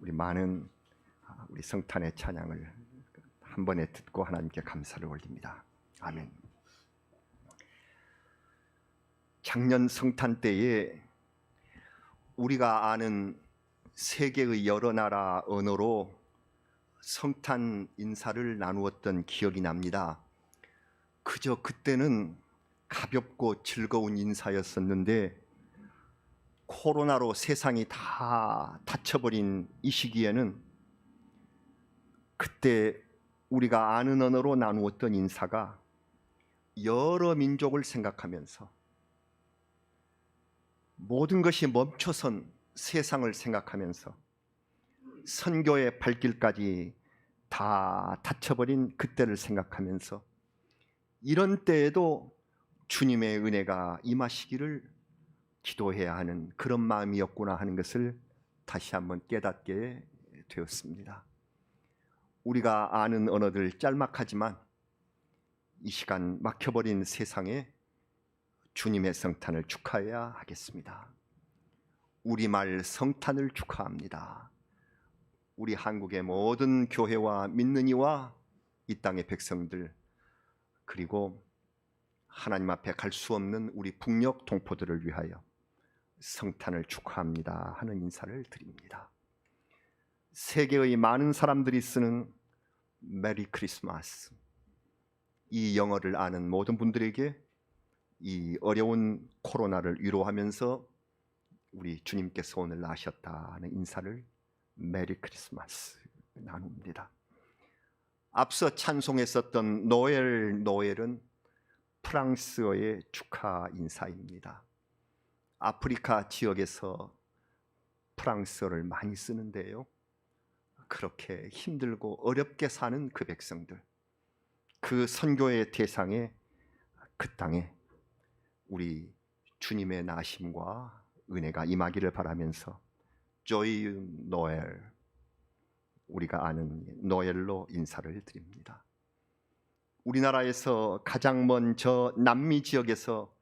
우리 많은 우리 성탄의 찬양을 한 번에 듣고 하나님께 감사를 올립니다. 아멘. 작년 성탄 때에 우리가 아는 세계의 여러 나라 언어로 성탄 인사를 나누었던 기억이 납니다. 그저 그때는 가볍고 즐거운 인사였었는데 코로나로 세상이 다 닫혀버린 이 시기에는 그때 우리가 아는 언어로 나누었던 인사가 여러 민족을 생각하면서 모든 것이 멈춰선 세상을 생각하면서 선교의 발길까지 다 닫혀버린 그때를 생각하면서 이런 때에도 주님의 은혜가 임하시기를 기도해야 하는 그런 마음이었구나 하는 것을 다시 한번 깨닫게 되었습니다. 우리가 아는 언어들 짤막하지만 이 시간 막혀버린 세상에 주님의 성탄을 축하해야 하겠습니다. 우리말 성탄을 축하합니다. 우리 한국의 모든 교회와 믿는 이와 이 땅의 백성들, 그리고 하나님 앞에 갈 수 없는 우리 북녘 동포들을 위하여 성탄을 축하합니다 하는 인사를 드립니다. 세계의 많은 사람들이 쓰는 메리 크리스마스, 이 영어를 아는 모든 분들에게 이 어려운 코로나를 위로하면서 우리 주님께서 오늘 나셨다는 인사를 메리 크리스마스 나눕니다. 앞서 찬송했었던 노엘은 프랑스어의 축하 인사입니다. 아프리카 지역에서 프랑스어를 많이 쓰는데요, 그렇게 힘들고 어렵게 사는 그 백성들, 그 선교의 대상에 그 땅에 우리 주님의 나심과 은혜가 임하기를 바라면서 조이 노엘, 우리가 아는 노엘로 인사를 드립니다. 우리나라에서 가장 먼 저 남미 지역에서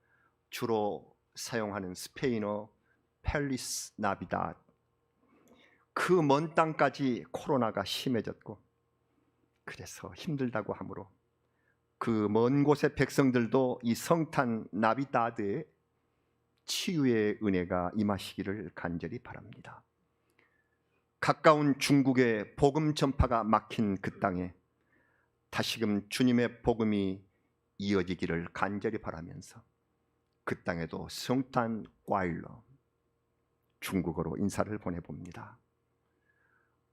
주로 사용하는 스페인어 펠리스 나비다, 그 먼 땅까지 코로나가 심해졌고 그래서 힘들다고 하므로 그 먼 곳의 백성들도 이 성탄 나비다드의 치유의 은혜가 임하시기를 간절히 바랍니다. 가까운 중국의 복음 전파가 막힌 그 땅에 다시금 주님의 복음이 이어지기를 간절히 바라면서 그 땅에도 성탄 과일러, 중국어로 인사를 보내봅니다.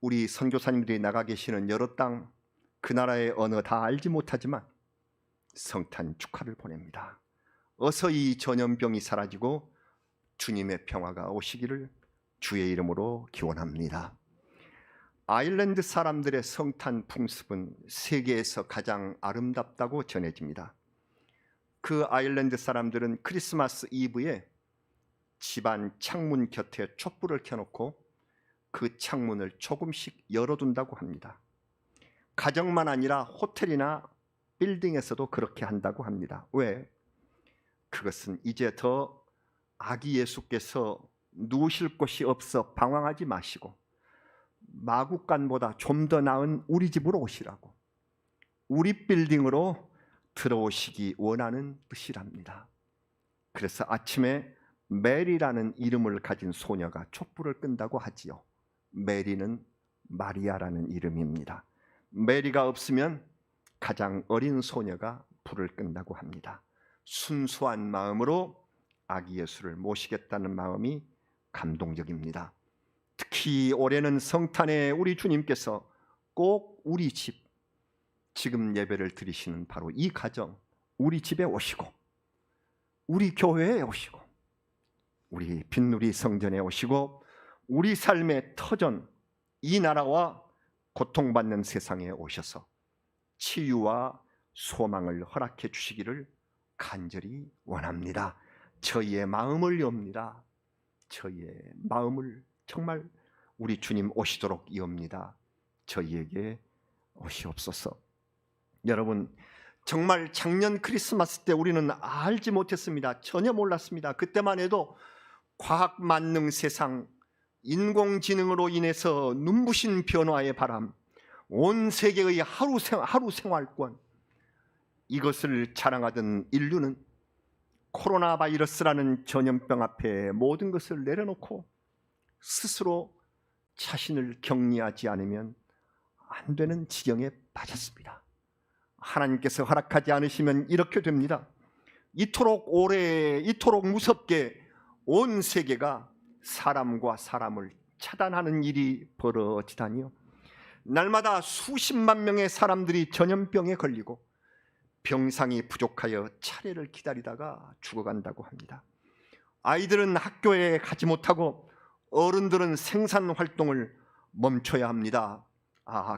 우리 선교사님들이 나가 계시는 여러 땅, 그 나라의 언어 다 알지 못하지만 성탄 축하를 보냅니다. 어서 이 전염병이 사라지고 주님의 평화가 오시기를 주의 이름으로 기원합니다. 아일랜드 사람들의 성탄 풍습은 세계에서 가장 아름답다고 전해집니다. 그 아일랜드 사람들은 크리스마스 이브에 집안 창문 곁에 촛불을 켜놓고 그 창문을 조금씩 열어둔다고 합니다. 가정만 아니라 호텔이나 빌딩에서도 그렇게 한다고 합니다. 왜? 그것은 이제 더 아기 예수께서 누우실 곳이 없어 방황하지 마시고 마국간보다 좀 더 나은 우리 집으로 오시라고, 우리 빌딩으로 들어오시기 원하는 뜻이랍니다. 그래서 아침에 메리라는 이름을 가진 소녀가 촛불을 끈다고 하지요. 메리는 마리아라는 이름입니다. 메리가 없으면 가장 어린 소녀가 불을 끈다고 합니다. 순수한 마음으로 아기 예수를 모시겠다는 마음이 감동적입니다. 특히 올해는 성탄에 우리 주님께서 꼭 우리 집, 지금 예배를 드리시는 바로 이 가정, 우리 집에 오시고 우리 교회에 오시고 우리 빈누리 성전에 오시고 우리 삶의 터전, 이 나라와 고통받는 세상에 오셔서 치유와 소망을 허락해 주시기를 간절히 원합니다. 저희의 마음을 엽니다. 저희의 마음을 정말 우리 주님 오시도록 이옵니다. 저희에게 오시옵소서. 여러분, 정말 작년 크리스마스 때 우리는 알지 못했습니다. 전혀 몰랐습니다. 그때만 해도 과학 만능 세상, 인공지능으로 인해서 눈부신 변화의 바람, 온 세계의 하루 생활권, 이것을 자랑하던 인류는 코로나 바이러스라는 전염병 앞에 모든 것을 내려놓고 스스로 자신을 격리하지 않으면 안 되는 지경에 빠졌습니다. 하나님께서 허락하지 않으시면 이렇게 됩니다. 이토록 오래, 이토록 무섭게 온 세계가 사람과 사람을 차단하는 일이 벌어지다니요. 날마다 수십만 명의 사람들이 전염병에 걸리고 병상이 부족하여 차례를 기다리다가 죽어간다고 합니다. 아이들은 학교에 가지 못하고 어른들은 생산 활동을 멈춰야 합니다.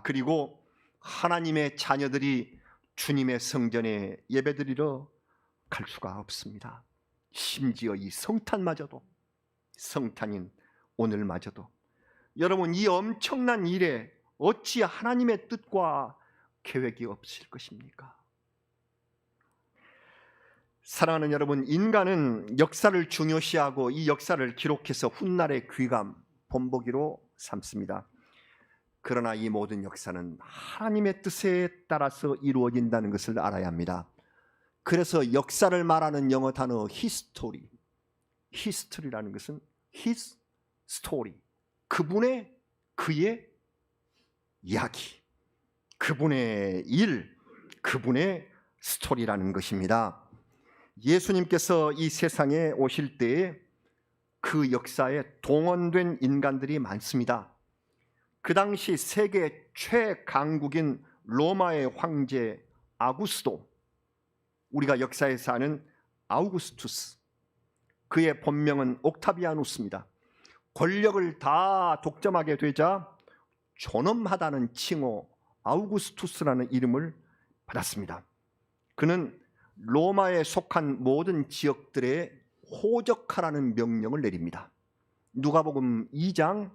그리고 하나님의 자녀들이 주님의 성전에 예배드리러 갈 수가 없습니다. 심지어 이 성탄마저도, 성탄인 오늘마저도. 여러분, 이 엄청난 일에 어찌 하나님의 뜻과 계획이 없을 것입니까? 사랑하는 여러분, 인간은 역사를 중요시하고 이 역사를 기록해서 훗날의 귀감, 본보기로 삼습니다. 그러나 이 모든 역사는 하나님의 뜻에 따라서 이루어진다는 것을 알아야 합니다. 그래서 역사를 말하는 영어 단어 history, history라는 것은 his story, 그의 이야기, 그분의 일, 그분의 스토리라는 것입니다. 예수님께서 이 세상에 오실 때에 그 역사에 동원된 인간들이 많습니다. 그 당시 세계 최강국인 로마의 황제 아구스도, 우리가 역사에서 아는 아우구스투스, 그의 본명은 옥타비아누스입니다. 권력을 다 독점하게 되자 존엄하다는 칭호 아우구스투스라는 이름을 받았습니다. 그는 로마에 속한 모든 지역들에 호적하라는 명령을 내립니다. 누가복음 2장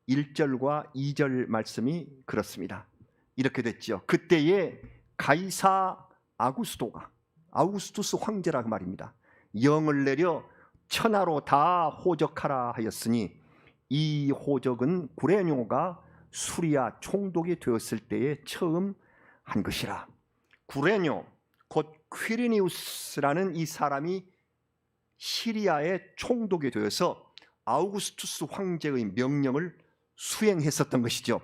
1절과 2절 말씀이 그렇습니다. 이렇게 됐죠. 그때에 가이사 아우구스투스 황제라고 말입니다. 영을 내려 천하로 다 호적하라 하였으니 이 호적은 구레뇨가 수리아 총독이 되었을 때에 처음 한 것이라. 구레뇨 곧 퀴리니우스라는 이 사람이 시리아의 총독이 되어서 아우구스투스 황제의 명령을 수행했었던 것이죠.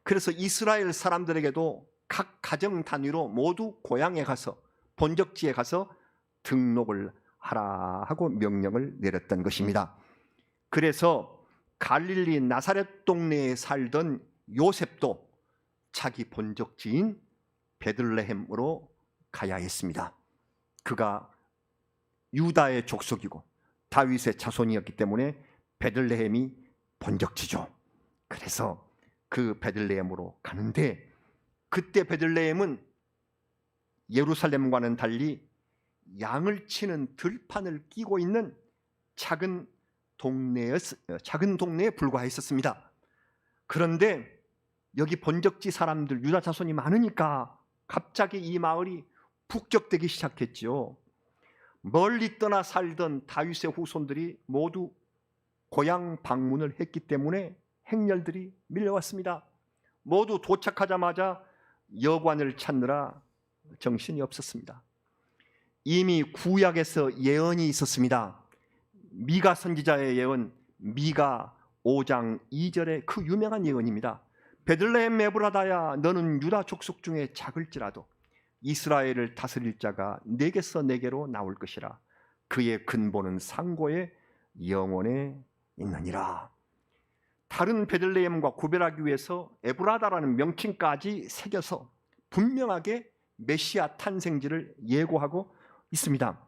그래서 이스라엘 사람들에게도 각 가정 단위로 모두 고향에 가서, 본적지에 가서 등록을 하라 하고 명령을 내렸던 것입니다. 그래서 갈릴리 나사렛 동네에 살던 요셉도 자기 본적지인 베들레헴으로 가야 했습니다. 그가 유다의 족속이고 다윗의 자손이었기 때문에 베들레헴이 본적지죠. 그래서 그 베들레헴으로 가는데, 그때 베들레헴은 예루살렘과는 달리 양을 치는 들판을 끼고 있는 작은 동네에 불과했었습니다. 그런데 여기 본적지 사람들, 유다 자손이 많으니까 갑자기 이 마을이 북적대기 시작했죠. 멀리 떠나 살던 다윗의 후손들이 모두 고향 방문을 했기 때문에 행렬들이 밀려왔습니다. 모두 도착하자마자 여관을 찾느라 정신이 없었습니다. 이미 구약에서 예언이 있었습니다. 미가 선지자의 예언, 미가 5장 2절의 그 유명한 예언입니다. 베들레헴 에브라다야, 너는 유다 족속 중에 작을지라도 이스라엘을 다스릴 자가 내게서 내게로 나올 것이라. 그의 근본은 상고의 영원에 있느니라. 다른 베들레헴과 구별하기 위해서 에브라다라는 명칭까지 새겨서 분명하게 메시아 탄생지를 예고하고 있습니다.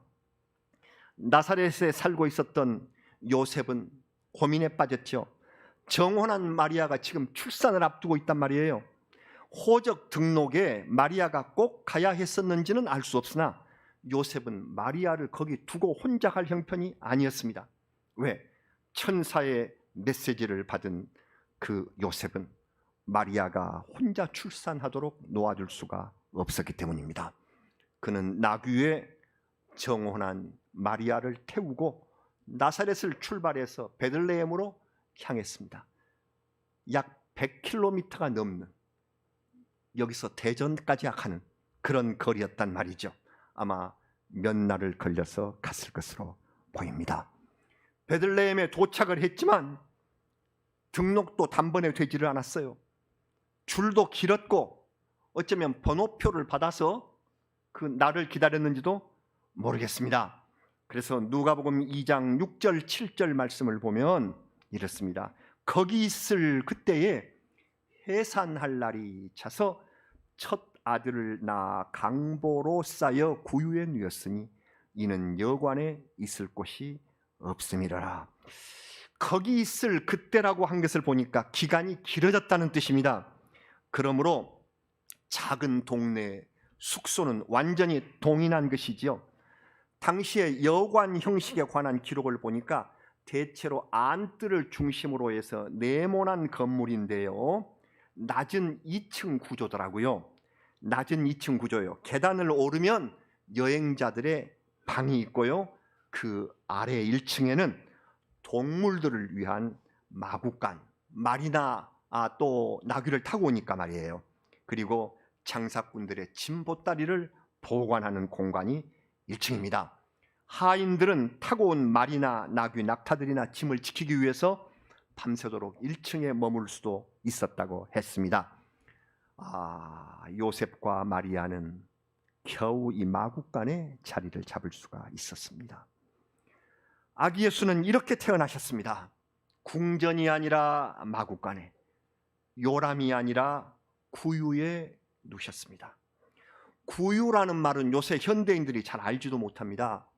나사렛에 살고 있었던 요셉은 고민에 빠졌죠. 정혼한 마리아가 지금 출산을 앞두고 있단 말이에요. 호적 등록에 마리아가 꼭 가야 했었는지는 알 수 없으나 요셉은 마리아를 거기 두고 혼자 갈 형편이 아니었습니다. 왜? 천사의 메시지를 받은 그 요셉은 마리아가 혼자 출산하도록 놓아줄 수가 없었기 때문입니다. 그는 나귀에 정혼한 마리아를 태우고 나사렛을 출발해서 베들레헴으로 향했습니다. 약 100km가 넘는, 여기서 대전까지 가는 그런 거리였단 말이죠. 아마 몇 날을 걸려서 갔을 것으로 보입니다. 베들레헴에 도착을 했지만 등록도 단번에 되지를 않았어요. 줄도 길었고 어쩌면 번호표를 받아서 그 날을 기다렸는지도 모르겠습니다. 그래서 누가복음 2장 6절 7절 말씀을 보면 이렇습니다. 거기 있을 그때에 해산할 날이 차서 첫 아들을 낳아 강보로 쌓여 구유에 누였으니 이는 여관에 있을 곳이 없음이라. 거기 있을 그때라고 한 것을 보니까 기간이 길어졌다는 뜻입니다. 그러므로 작은 동네 숙소는 완전히 동인한 것이지요. 당시의 여관 형식에 관한 기록을 보니까 대체로 안뜰을 중심으로 해서 네모난 건물인데요, 낮은 2층 구조더라고요. 낮은 2층 구조예요. 계단을 오르면 여행자들의 방이 있고요, 그 아래 1층에는 동물들을 위한 마구간, 말이나 또 나귀를 타고 오니까 말이에요. 그리고 장사꾼들의 짐 보따리를 보관하는 공간이 1층입니다. 하인들은 타고 온 말이나 나귀, 낙타들이나 짐을 지키기 위해서 밤새도록 1층에 머물 수도 있었다고 했습니다. 요셉과 마리아는 겨우 이 마구간에 자리를 잡을 수가 있었습니다. 아기 예수는 이렇게 태어나셨습니다. 궁전이 아니라 마구간에, 요람이 아니라 구유에 누셨습니다. 구유라는 말은 요새 현대인들이 잘 알지도 못합니다.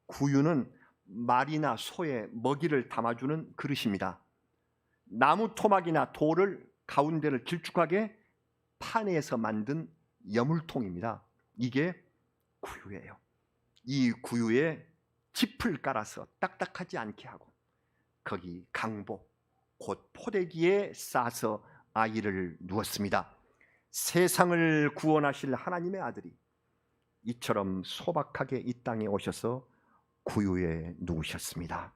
구유는 말이나 소의 먹이를 담아주는 그릇입니다. 나무 토막이나 돌을 가운데를 길쭉하게 파내서 만든 여물통입니다. 이게 구유예요. 이 구유에 짚을 깔아서 딱딱하지 않게 하고 거기 강보, 곧 포대기에 싸서 아이를 누웠습니다. 세상을 구원하실 하나님의 아들이 이처럼 소박하게 이 땅에 오셔서 구유에 누우셨습니다.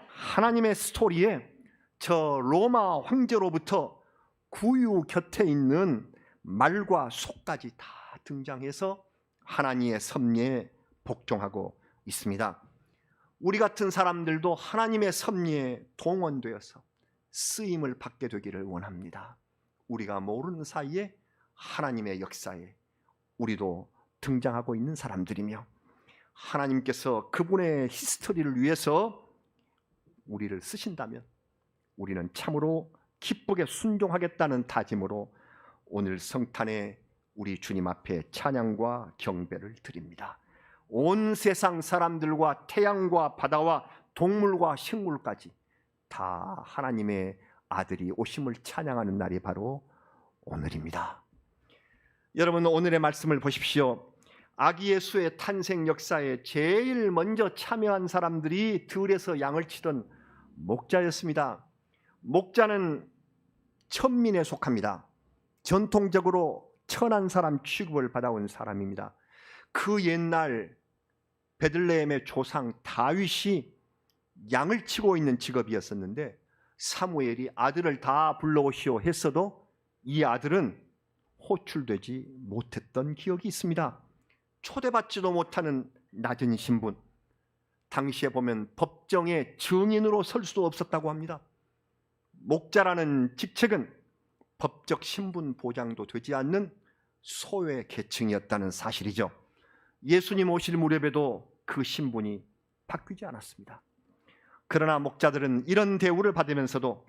하나님의 스토리에 저 로마 황제로부터 구유 곁에 있는 말과 소까지 다 등장해서 하나님의 섭리에 복종하고 있습니다. 우리 같은 사람들도 하나님의 섭리에 동원되어서 쓰임을 받게 되기를 원합니다. 우리가 모르는 사이에 하나님의 역사에 우리도 등장하고 있는 사람들이며, 하나님께서 그분의 히스토리를 위해서 우리를 쓰신다면 우리는 참으로 기쁘게 순종하겠다는 다짐으로 오늘 성탄에 우리 주님 앞에 찬양과 경배를 드립니다. 온 세상 사람들과 태양과 바다와 동물과 식물까지 다 하나님의 아들이 오심을 찬양하는 날이 바로 오늘입니다. 여러분, 오늘의 말씀을 보십시오. 아기 예수의 탄생 역사에 제일 먼저 참여한 사람들이 들에서 양을 치던 목자였습니다. 목자는 천민에 속합니다. 전통적으로 천한 사람 취급을 받아온 사람입니다. 그 옛날 베들레헴의 조상 다윗이 양을 치고 있는 직업이었었는데 사무엘이 아들을 다 불러오시오 했어도 이 아들은 호출되지 못했던 기억이 있습니다. 초대받지도 못하는 낮은 신분, 당시에 보면 법정의 증인으로 설 수도 없었다고 합니다. 목자라는 직책은 법적 신분 보장도 되지 않는 소외 계층이었다는 사실이죠. 예수님 오실 무렵에도 그 신분이 바뀌지 않았습니다. 그러나 목자들은 이런 대우를 받으면서도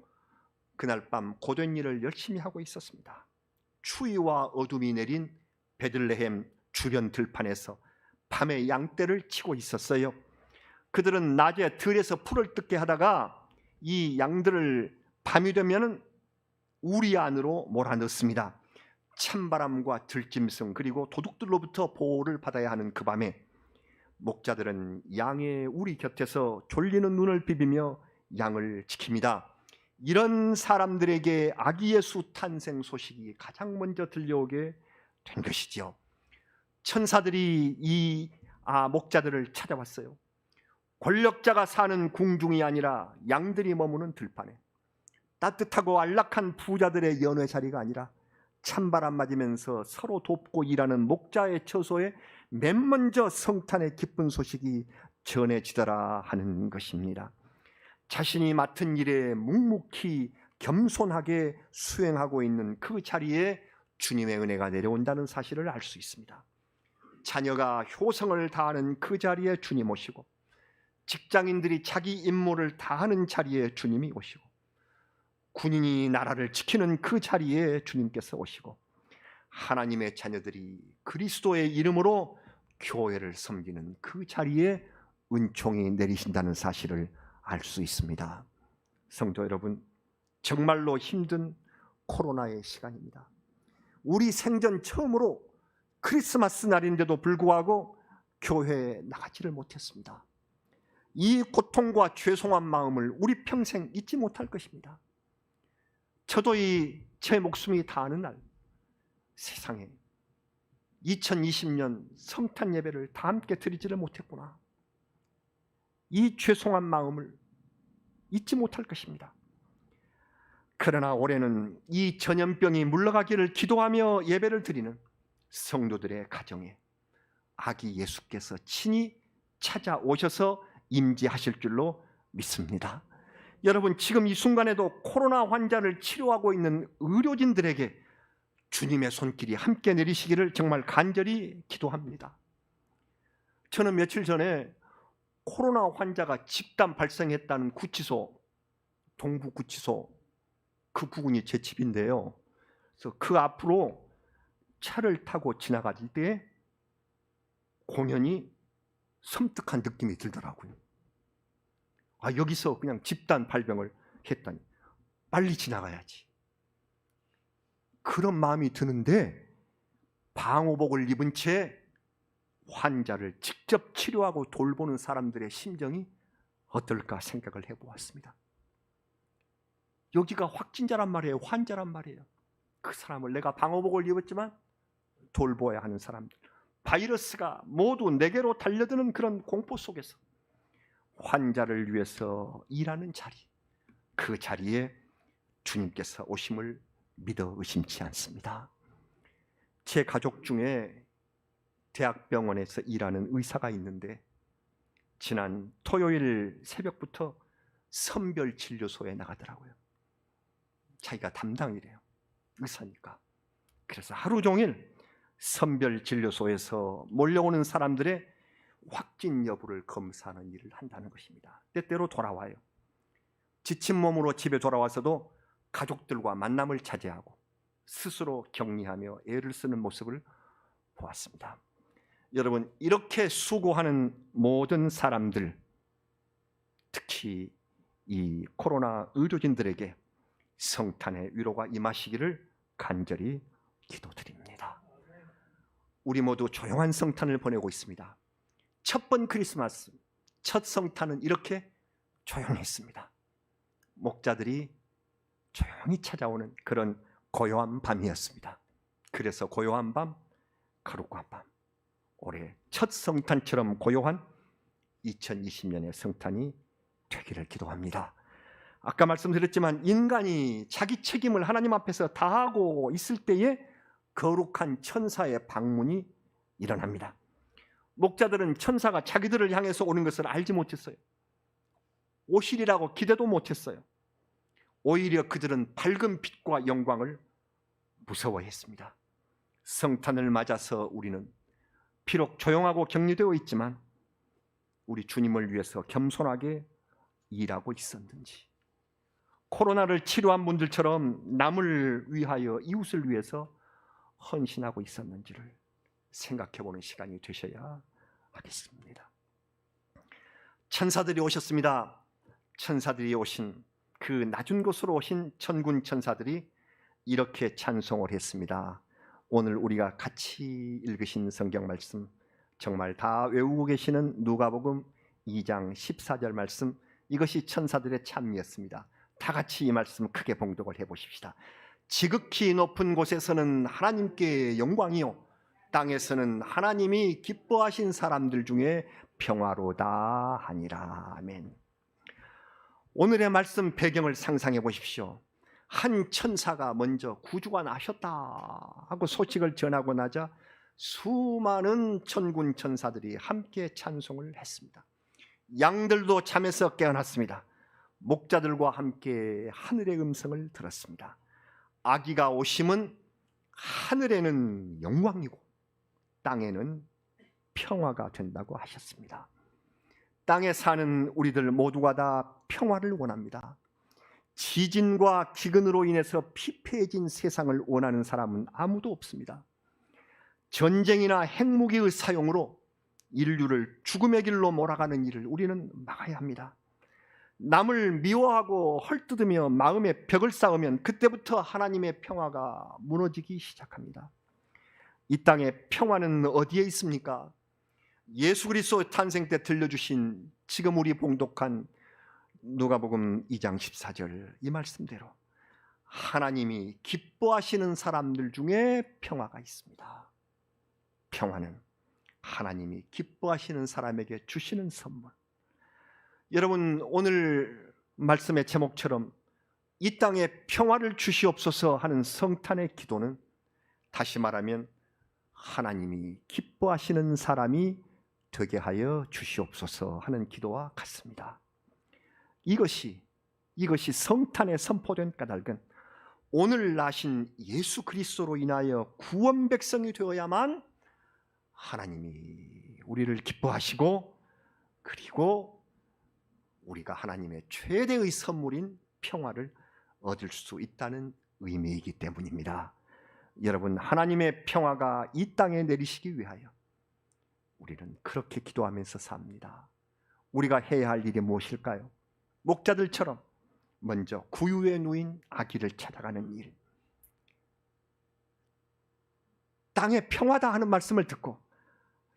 그날 밤 고된 일을 열심히 하고 있었습니다. 추위와 어둠이 내린 베들레헴 주변 들판에서 밤에 양떼를 치고 있었어요. 그들은 낮에 들에서 풀을 뜯게 하다가 이 양들을 밤이 되면 우리 안으로 몰아넣습니다. 찬바람과 들짐승 그리고 도둑들로부터 보호를 받아야 하는 그 밤에 목자들은 양의 우리 곁에서 졸리는 눈을 비비며 양을 지킵니다. 이런 사람들에게 아기 예수 탄생 소식이 가장 먼저 들려오게 된 것이죠. 천사들이 이 목자들을 찾아왔어요. 권력자가 사는 궁중이 아니라 양들이 머무는 들판에, 따뜻하고 안락한 부자들의 연회 자리가 아니라 찬바람 맞으면서 서로 돕고 일하는 목자의 처소에 맨 먼저 성탄의 기쁜 소식이 전해지더라 하는 것입니다. 자신이 맡은 일에 묵묵히 겸손하게 수행하고 있는 그 자리에 주님의 은혜가 내려온다는 사실을 알 수 있습니다. 자녀가 효성을 다하는 그 자리에 주님 오시고, 직장인들이 자기 임무를 다하는 자리에 주님이 오시고, 군인이 나라를 지키는 그 자리에 주님께서 오시고, 하나님의 자녀들이 그리스도의 이름으로 교회를 섬기는 그 자리에 은총이 내리신다는 사실을 알 수 있습니다. 성도 여러분, 정말로 힘든 코로나의 시간입니다. 우리 생전 처음으로 크리스마스 날인데도 불구하고 교회에 나가지를 못했습니다. 이 고통과 죄송한 마음을 우리 평생 잊지 못할 것입니다. 저도 제 목숨이 다하는 날, 세상에 2020년 성탄 예배를 다 함께 드리지를 못했구나. 이 죄송한 마음을 잊지 못할 것입니다. 그러나 올해는 이 전염병이 물러가기를 기도하며 예배를 드리는 성도들의 가정에 아기 예수께서 친히 찾아오셔서 임재하실 줄로 믿습니다. 여러분, 지금 이 순간에도 코로나 환자를 치료하고 있는 의료진들에게 주님의 손길이 함께 내리시기를 정말 간절히 기도합니다. 저는 며칠 전에 코로나 환자가 집단 발생했다는 구치소, 동부구치소, 그 부근이 제 집인데요. 그래서 그 앞으로 차를 타고 지나갈 때 공연히 섬뜩한 느낌이 들더라고요. 여기서 그냥 집단 발병을 했다니 빨리 지나가야지, 그런 마음이 드는데, 방호복을 입은 채 환자를 직접 치료하고 돌보는 사람들의 심정이 어떨까 생각을 해보았습니다. 여기가 확진자란 말이에요, 환자란 말이에요. 그 사람을 내가 방호복을 입었지만 돌보아야 하는 사람들, 바이러스가 모두 내게로 달려드는 그런 공포 속에서 환자를 위해서 일하는 자리, 그 자리에 주님께서 오심을 믿어 의심치 않습니다. 제 가족 중에 대학병원에서 일하는 의사가 있는데, 지난 토요일 새벽부터 선별진료소에 나가더라고요. 자기가 담당이래요, 의사니까. 그래서 하루 종일 선별진료소에서 몰려오는 사람들의 확진 여부를 검사하는 일을 한다는 것입니다. 때때로 돌아와요. 지친 몸으로 집에 돌아와서도 가족들과 만남을 자제하고 스스로 격리하며 애를 쓰는 모습을 보았습니다. 여러분, 이렇게 수고하는 모든 사람들, 특히 이 코로나 의료진들에게 성탄의 위로가 임하시기를 간절히 기도드립니다. 우리 모두 조용한 성탄을 보내고 있습니다. 첫 번 크리스마스, 첫 성탄은 이렇게 조용했습니다. 목자들이 조용히 찾아오는 그런 고요한 밤이었습니다. 그래서 고요한 밤, 거룩한 밤, 올해 첫 성탄처럼 고요한 2020년의 성탄이 되기를 기도합니다. 아까 말씀드렸지만 인간이 자기 책임을 하나님 앞에서 다하고 있을 때에 거룩한 천사의 방문이 일어납니다. 목자들은 천사가 자기들을 향해서 오는 것을 알지 못했어요. 오시리라고 기대도 못했어요. 오히려 그들은 밝은 빛과 영광을 무서워했습니다. 성탄을 맞아서 우리는 비록 조용하고 격리되어 있지만 우리 주님을 위해서 겸손하게 일하고 있었는지, 코로나를 치료한 분들처럼 남을 위하여, 이웃을 위해서 헌신하고 있었는지를 생각해보는 시간이 되셔야 하겠습니다. 천사들이 오셨습니다. 천사들이 오신, 그 낮은 곳으로 오신 천군 천사들이 이렇게 찬송을 했습니다. 오늘 우리가 같이 읽으신 성경 말씀, 정말 다 외우고 계시는 누가복음 2장 14절 말씀, 이것이 천사들의 찬미였습니다. 다 같이 이 말씀 크게 봉독을 해보십시다. 지극히 높은 곳에서는 하나님께 영광이요, 땅에서는 하나님이 기뻐하신 사람들 중에 평화로다 하니라. 아멘. 오늘의 말씀 배경을 상상해 보십시오. 한 천사가 먼저 구주가 나셨다 하고 소식을 전하고 나자 수많은 천군 천사들이 함께 찬송을 했습니다. 양들도 잠에서 깨어났습니다. 목자들과 함께 하늘의 음성을 들었습니다. 아기가 오심은 하늘에는 영광이고 땅에는 평화가 된다고 하셨습니다. 땅에 사는 우리들 모두가 다 평화를 원합니다. 지진과 기근으로 인해서 피폐해진 세상을 원하는 사람은 아무도 없습니다. 전쟁이나 핵무기의 사용으로 인류를 죽음의 길로 몰아가는 일을 우리는 막아야 합니다. 남을 미워하고 헐뜯으며 마음에 벽을 쌓으면 그때부터 하나님의 평화가 무너지기 시작합니다. 이 땅의 평화는 어디에 있습니까? 예수 그리스도 탄생 때 들려주신 지금 우리 봉독한 누가복음 2장 14절 이 말씀대로 하나님이 기뻐하시는 사람들 중에 평화가 있습니다. 평화는 하나님이 기뻐하시는 사람에게 주시는 선물. 여러분, 오늘 말씀의 제목처럼 이 땅에 평화를 주시옵소서 하는 성탄의 기도는 다시 말하면 하나님이 기뻐하시는 사람이 되게 하여 주시옵소서 하는 기도와 같습니다. 이것이 성탄에 선포된 까닭은 오늘 나신 예수 그리스도로 인하여 구원 백성이 되어야만 하나님이 우리를 기뻐하시고 그리고 우리가 하나님의 최대의 선물인 평화를 얻을 수 있다는 의미이기 때문입니다. 여러분, 하나님의 평화가 이 땅에 내리시기 위하여 우리는 그렇게 기도하면서 삽니다. 우리가 해야 할 일이 무엇일까요? 목자들처럼 먼저 구유에 누인 아기를 찾아가는 일. 땅에 평화다 하는 말씀을 듣고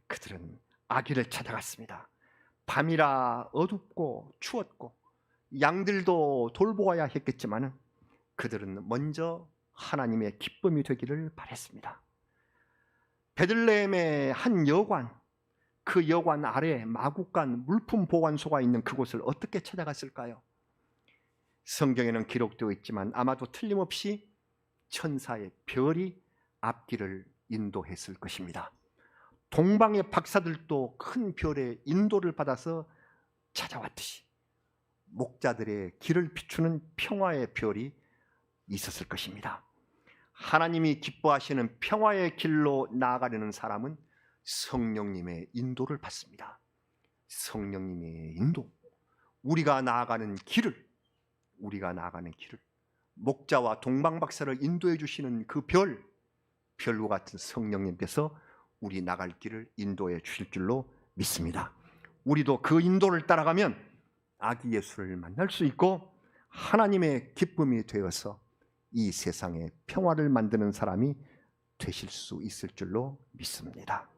그들은 아기를 찾아갔습니다. 밤이라 어둡고 추웠고 양들도 돌보아야 했겠지만 그들은 먼저 하나님의 기쁨이 되기를 바랬습니다. 베들레헴의 한 여관, 그 여관 아래 마구간 물품 보관소가 있는 그곳을 어떻게 찾아갔을까요? 성경에는 기록되어 있지만 아마도 틀림없이 천사의 별이 앞길을 인도했을 것입니다. 동방의 박사들도 큰 별의 인도를 받아서 찾아왔듯이 목자들의 길을 비추는 평화의 별이 있었을 것입니다. 하나님이 기뻐하시는 평화의 길로 나아가려는 사람은 성령님의 인도를 받습니다. 성령님의 인도, 우리가 나아가는 길을 목자와 동방박사를 인도해 주시는 그 별과 같은 성령님께서 우리 나갈 길을 인도해 주실 줄로 믿습니다. 우리도 그 인도를 따라가면 아기 예수를 만날 수 있고 하나님의 기쁨이 되어서 이 세상에 평화를 만드는 사람이 되실 수 있을 줄로 믿습니다.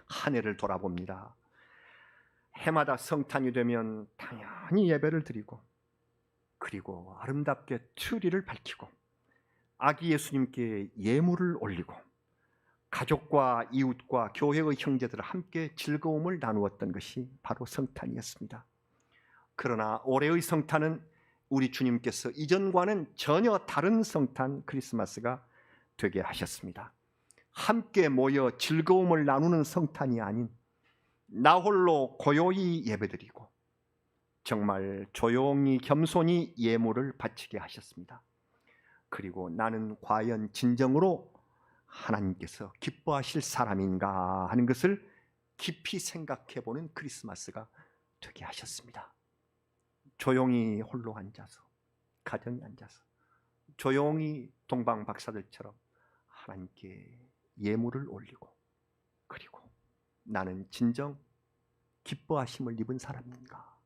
한 해를 돌아봅니다. 해마다 성탄이 되면 당연히 예배를 드리고 그리고 아름답게 트리를 밝히고 아기 예수님께 예물을 올리고 가족과 이웃과 교회의 형제들과 함께 즐거움을 나누었던 것이 바로 성탄이었습니다. 그러나 올해의 성탄은 우리 주님께서 이전과는 전혀 다른 성탄 크리스마스가 되게 하셨습니다. 함께 모여 즐거움을 나누는 성탄이 아닌 나 홀로 고요히 예배드리고 정말 조용히 겸손히 예물을 바치게 하셨습니다. 그리고 나는 과연 진정으로 하나님께서 기뻐하실 사람인가 하는 것을 깊이 생각해 보는 크리스마스가 되게 하셨습니다. 조용히 홀로 앉아서 가정에 앉아서 조용히 동방 박사들처럼 하나님께 예물을 올리고 그리고 나는 진정 기뻐하심을 입은 사람인가?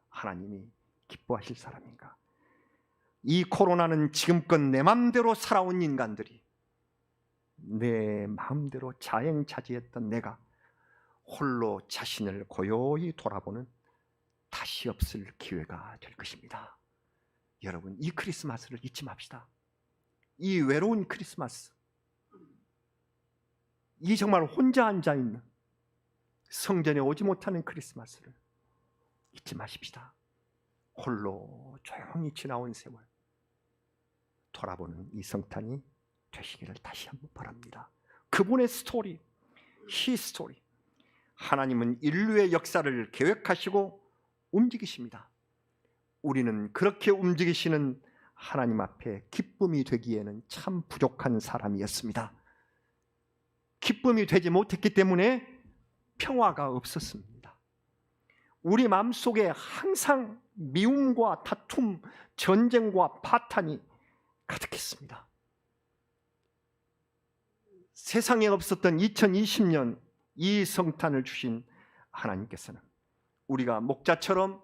하나님이 기뻐하실 사람인가? 이 코로나는 지금껏 내 마음대로 살아온 인간들이 내 마음대로 자행자지했던 내가 홀로 자신을 고요히 돌아보는 다시 없을 기회가 될 것입니다. 여러분, 이 크리스마스를 잊지 맙시다. 이 외로운 크리스마스, 이 정말 혼자 앉아 있는, 성전에 오지 못하는 크리스마스를 잊지 마십시다. 홀로 조용히 지나온 세월 돌아보는 이 성탄이 되시기를 다시 한번 바랍니다. 그분의 스토리, 히스토리. 하나님은 인류의 역사를 계획하시고 움직이십니다. 우리는 그렇게 움직이시는 하나님 앞에 기쁨이 되기에는 참 부족한 사람이었습니다. 기쁨이 되지 못했기 때문에 평화가 없었습니다. 우리 마음속에 항상 미움과 다툼, 전쟁과 파탄이 가득했습니다. 세상에 없었던 2020년 이 성탄을 주신 하나님께서는 우리가 목자처럼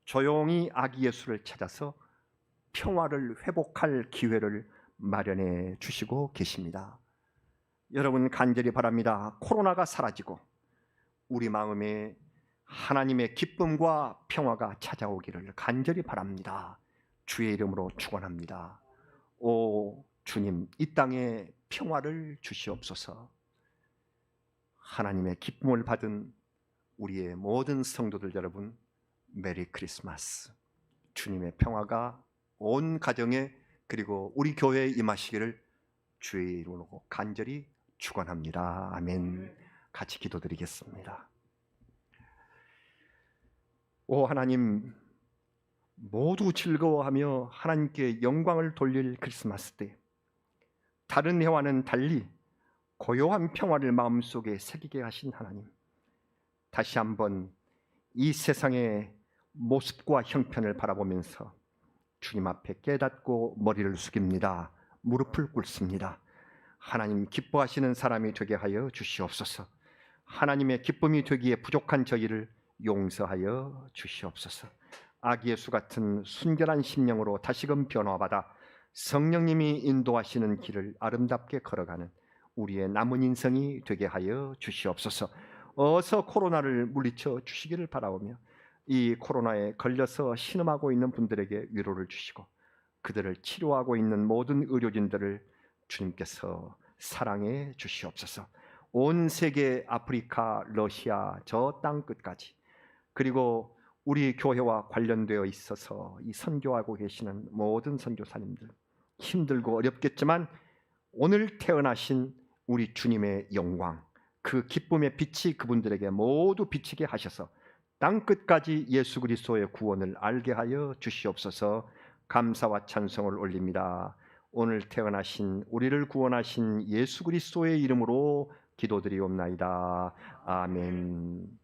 조용히 아기 예수를 찾아서 평화를 회복할 기회를 마련해 주시고 계십니다. 여러분, 간절히 바랍니다. 코로나가 사라지고 우리 마음에 하나님의 기쁨과 평화가 찾아오기를 간절히 바랍니다. 주의 이름으로 축원합니다. 오 주님, 이 땅에 평화를 주시옵소서. 하나님의 기쁨을 받은 우리의 모든 성도들 여러분, 메리 크리스마스. 주님의 평화가 온 가정에 그리고 우리 교회에 임하시기를 주의 이름으로 간절히 축원합니다. 아멘. 같이 기도드리겠습니다. 오 하나님, 모두 즐거워하며 하나님께 영광을 돌릴 크리스마스 때 다른 해와는 달리 고요한 평화를 마음속에 새기게 하신 하나님, 다시 한번 이 세상의 모습과 형편을 바라보면서 주님 앞에 깨닫고 머리를 숙입니다. 무릎을 꿇습니다. 하나님 기뻐하시는 사람이 되게 하여 주시옵소서. 하나님의 기쁨이 되기에 부족한 저희를 용서하여 주시옵소서. 아기 예수 같은 순결한 심령으로 다시금 변화받아 성령님이 인도하시는 길을 아름답게 걸어가는 우리의 남은 인생이 되게 하여 주시옵소서. 어서 코로나를 물리쳐 주시기를 바라오며 이 코로나에 걸려서 신음하고 있는 분들에게 위로를 주시고 그들을 치료하고 있는 모든 의료진들을 주님께서 사랑해 주시옵소서. 온 세계, 아프리카, 러시아, 저 땅 끝까지, 그리고 우리 교회와 관련되어 있어서 이 선교하고 계시는 모든 선교사님들, 힘들고 어렵겠지만 오늘 태어나신 우리 주님의 영광, 그 기쁨의 빛이 그분들에게 모두 비치게 하셔서 땅 끝까지 예수 그리스도의 구원을 알게 하여 주시옵소서. 감사와 찬송을 올립니다. 오늘 태어나신 우리를 구원하신 예수 그리스도의 이름으로 기도드리옵나이다. 아멘.